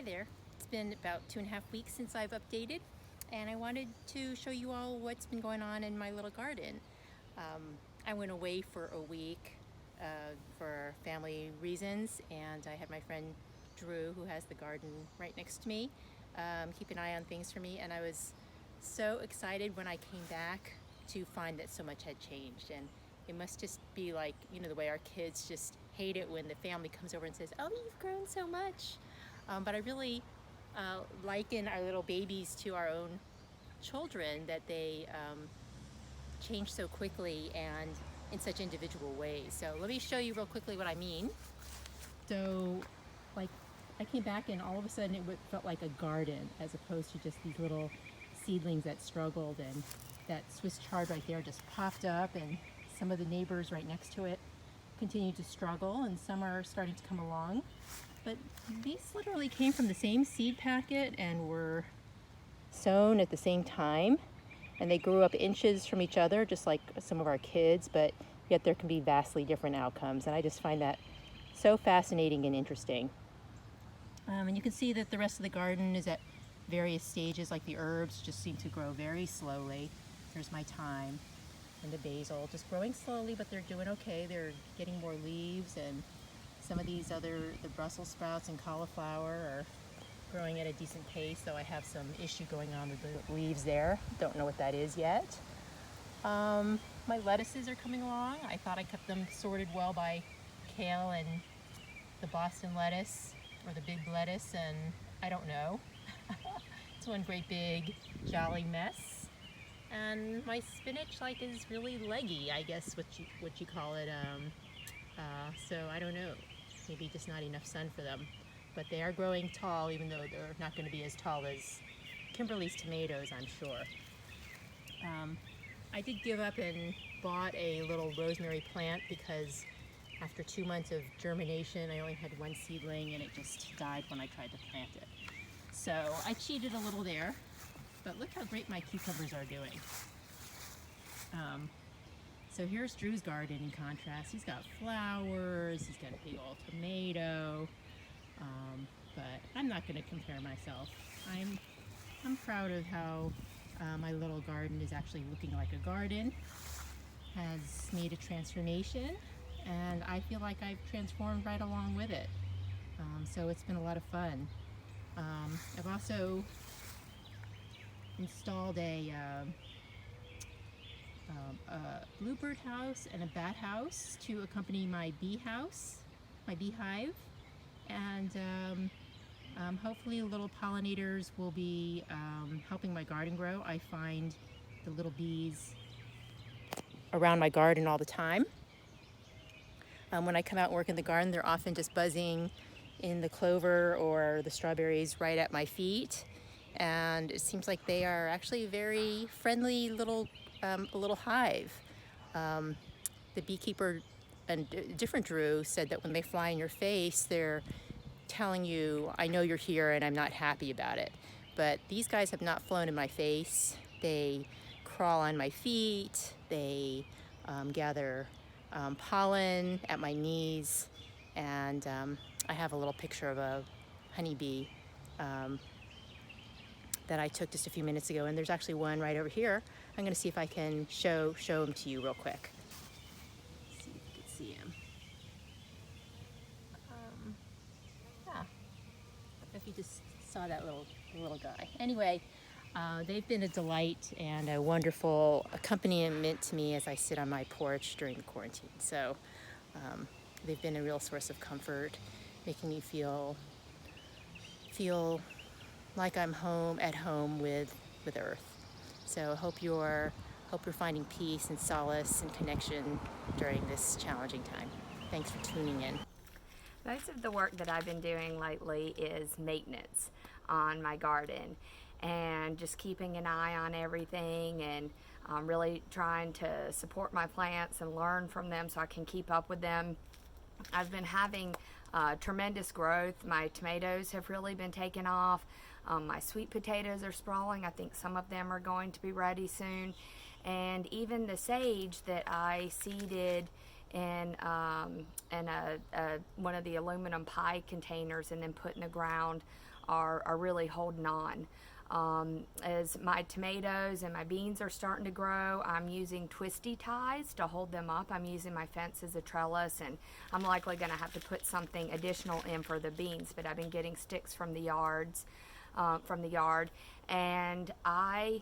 Hi there. It's been about 2.5 weeks since I've updated, and I wanted to show you all what's been going on in my little garden. I went away for a week for family reasons, and I had my friend Drew, who has the garden right next to me, keep an eye on things for me, and I was so excited when I came back to find that so much had changed. And it must just be like, the way our kids just hate it when the family comes over and says, "Oh, you've grown so much." But I really liken our little babies to our own children, that they change so quickly and in such individual ways. So let me show you real quickly what I mean. So, like, I came back and all of a sudden it felt like a garden, as opposed to just these little seedlings that struggled, and that Swiss chard right there just popped up, and some of the neighbors right next to it continue to struggle, and some are starting to come along. But these literally came from the same seed packet and were sown at the same time, and they grew up inches from each other, just like some of our kids, but yet there can be vastly different outcomes, and I just find that so fascinating and interesting. And you can see that the rest of the garden is at various stages, like the herbs just seem to grow very slowly. There's my thyme and the basil, just growing slowly, but they're doing okay. They're getting more leaves, and some of these the Brussels sprouts and cauliflower are growing at a decent pace, though I have some issue going on with the leaves there. Don't know what that is yet. My lettuces are coming along. I thought I kept them sorted well by kale and the Boston lettuce, or the big lettuce, and I don't know. It's one great big jolly mess. And my spinach is really leggy, I guess what you call it. So I don't know. Maybe just not enough sun for them. But they are growing tall, even though they're not going to be as tall as Kimberly's tomatoes, I'm sure. I did give up and bought a little rosemary plant because after 2 months of germination, I only had one seedling and it just died when I tried to plant it. So I cheated a little there, but look how great my cucumbers are doing. So here's Drew's garden in contrast. He's got flowers, he's got a big old tomato, but I'm not going to compare myself. I'm proud of how my little garden is actually looking like a garden, has made a transformation, and I feel like I've transformed right along with it. So it's been a lot of fun. I've also installed a bluebird house and a bat house to accompany my beehive, and hopefully little pollinators will be helping my garden grow. I find the little bees around my garden all the time. When I come out and work in the garden, they're often just buzzing in the clover or the strawberries right at my feet, and it seems like they are actually a very friendly little hive. The beekeeper and different Drew said that when they fly in your face, they're telling you, "I know you're here and I'm not happy about it." But these guys have not flown in my face. They crawl on my feet. They gather pollen at my knees, and I have a little picture of a honeybee that I took just a few minutes ago, and there's actually one right over here. I'm going to see if I can show him to you real quick. See if you can see him. Yeah, if you just saw that little guy. Anyway, they've been a delight and a wonderful accompaniment to me as I sit on my porch during the quarantine. So they've been a real source of comfort, making me feel like I'm at home with Earth. So I hope you're finding peace and solace and connection during this challenging time. Thanks for tuning in. Most of the work that I've been doing lately is maintenance on my garden and just keeping an eye on everything, and really trying to support my plants and learn from them so I can keep up with them. I've been having tremendous growth. My tomatoes have really been taking off. My sweet potatoes are sprawling. I think some of them are going to be ready soon. And even the sage that I seeded in one of the aluminum pie containers and then put in the ground are really holding on. As my tomatoes and my beans are starting to grow, I'm using twisty ties to hold them up. I'm using my fence as a trellis, and I'm likely going to have to put something additional in for the beans, but I've been getting sticks from the yard, and I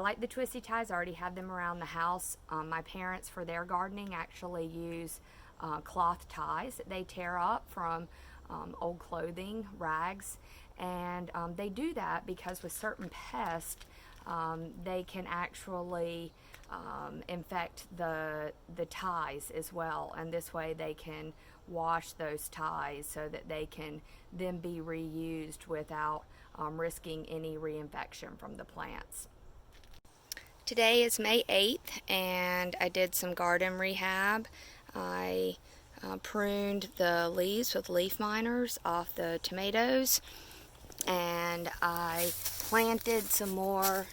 like the twisty ties. I already have them around the house. My parents, for their gardening, actually use cloth ties that they tear up from old clothing, rags, and they do that because with certain pests, they can actually infect the ties as well, and this way they can wash those ties so that they can then be reused without risking any reinfection from the plants. Today is May 8th, and I did some garden rehab. I pruned the leaves with leaf miners off the tomatoes, and I planted some more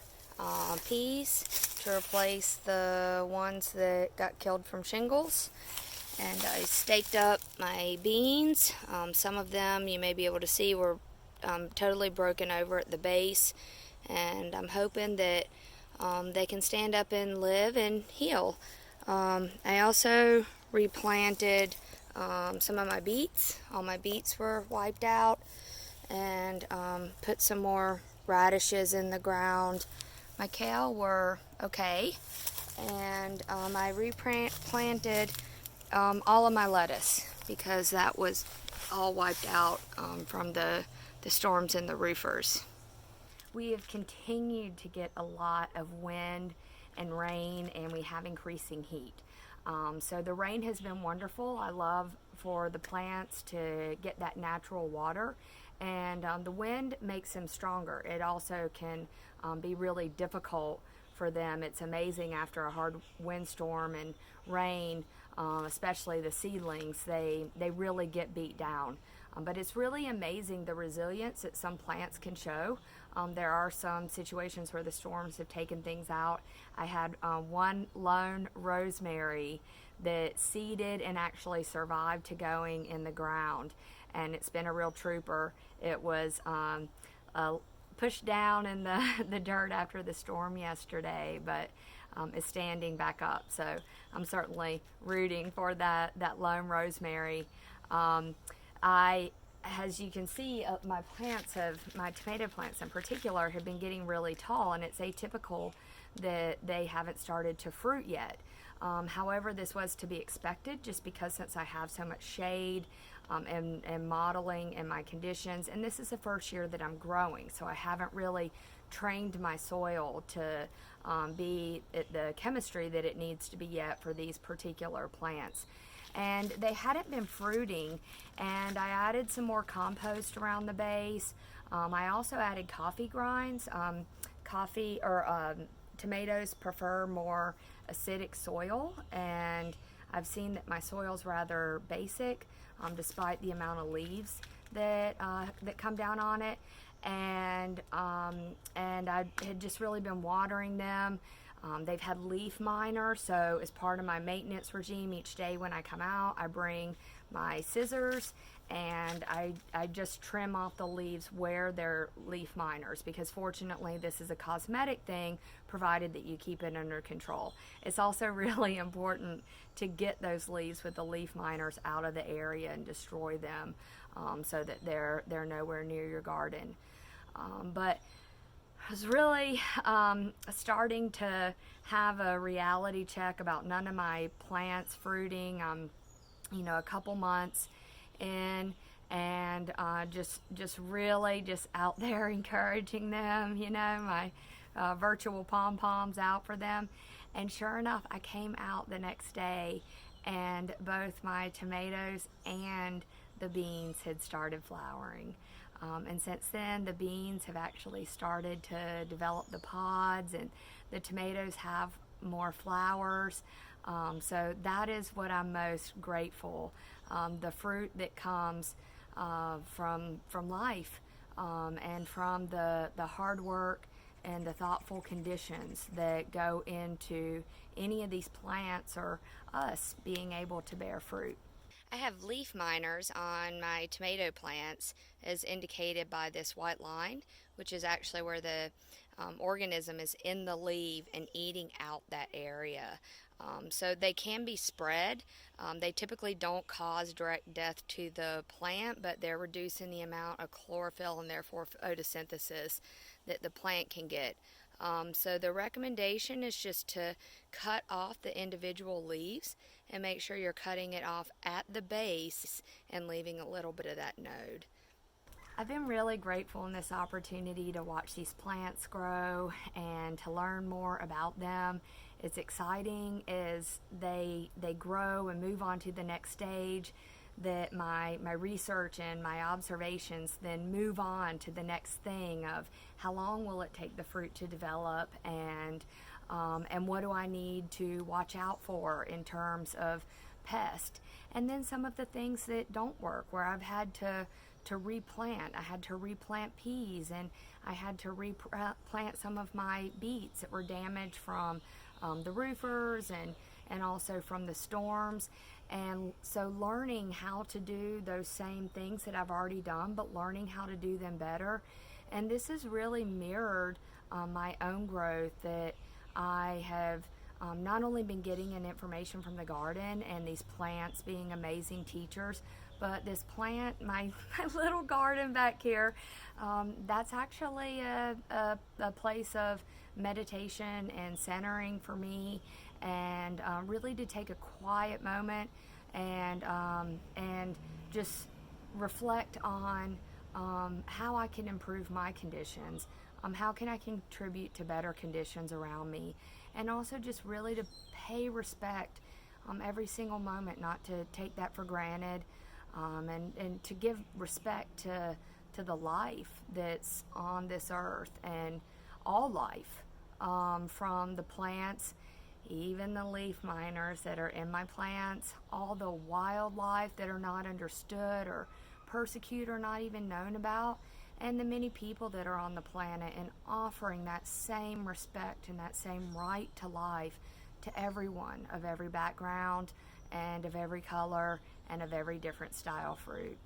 peas to replace the ones that got killed from shingles. And I staked up my beans. Some of them you may be able to see were totally broken over at the base, and I'm hoping that they can stand up and live and heal. I also replanted some of my beets. All my beets were wiped out, and put some more radishes in the ground. My kale were okay, and I replanted all of my lettuce because that was all wiped out from the storms and the roofers. We have continued to get a lot of wind and rain, and we have increasing heat. So the rain has been wonderful. I love for the plants to get that natural water, and the wind makes them stronger. It also can be really difficult for them. It's amazing after a hard windstorm and rain, especially the seedlings, they really get beat down. But it's really amazing the resilience that some plants can show. There are some situations where the storms have taken things out. I had one lone rosemary that seeded and actually survived to going in the ground, and it's been a real trooper. It was pushed down in the dirt after the storm yesterday, but is standing back up. So I'm certainly rooting for that lone rosemary. As you can see, my tomato plants in particular have been getting really tall, and it's atypical that they haven't started to fruit yet. However, this was to be expected just because since I have so much shade and modeling in my conditions, and this is the first year that I'm growing, so I haven't really trained my soil to be at the chemistry that it needs to be yet for these particular plants. And they hadn't been fruiting, and I added some more compost around the base. I also added coffee grinds. Tomatoes prefer more acidic soil, and I've seen that my soil's rather basic, despite the amount of leaves that come down on it. And I had just really been watering them. They've had leaf miner, so as part of my maintenance regime, each day when I come out, I bring my scissors and I just trim off the leaves where they're leaf miners, because fortunately this is a cosmetic thing, provided that you keep it under control. It's also really important to get those leaves with the leaf miners out of the area and destroy them, so that they're nowhere near your garden. But I was really starting to have a reality check about none of my plants fruiting. A couple months in, and just really just out there encouraging them. My virtual pom-poms out for them. And sure enough, I came out the next day, and both my tomatoes and the beans had started flowering. And since then, the beans have actually started to develop the pods, and the tomatoes have more flowers. So that is what I'm most grateful. The fruit that comes from life, and from the hard work and the thoughtful conditions that go into any of these plants or us being able to bear fruit. I have leaf miners on my tomato plants as indicated by this white line, which is actually where the organism is in the leaf and eating out that area. So they can be spread. They typically don't cause direct death to the plant, but they're reducing the amount of chlorophyll and therefore photosynthesis that the plant can get. So the recommendation is just to cut off the individual leaves and make sure you're cutting it off at the base and leaving a little bit of that node. I've been really grateful in this opportunity to watch these plants grow and to learn more about them. It's exciting as they grow and move on to the next stage, that my research and my observations then move on to the next thing of how long will it take the fruit to develop, and what do I need to watch out for in terms of pest, and then some of the things that don't work where I've had to replant. I had to replant peas, and I had to replant some of my beets that were damaged from the roofers and also from the storms. And so learning how to do those same things that I've already done, but learning how to do them better. And this has really mirrored my own growth, that I have not only been getting in information from the garden and these plants being amazing teachers, but this plant, my little garden back here, that's actually a place of meditation and centering for me, and really to take a quiet moment and just reflect on how I can improve my conditions, how can I contribute to better conditions around me, and also just really to pay respect every single moment, not to take that for granted, and to give respect to the life that's on this earth, and all life, from the plants, even the leaf miners that are in my plants, all the wildlife that are not understood or persecuted or not even known about, and the many people that are on the planet, and offering that same respect and that same right to life to everyone of every background and of every color and of every different style fruit.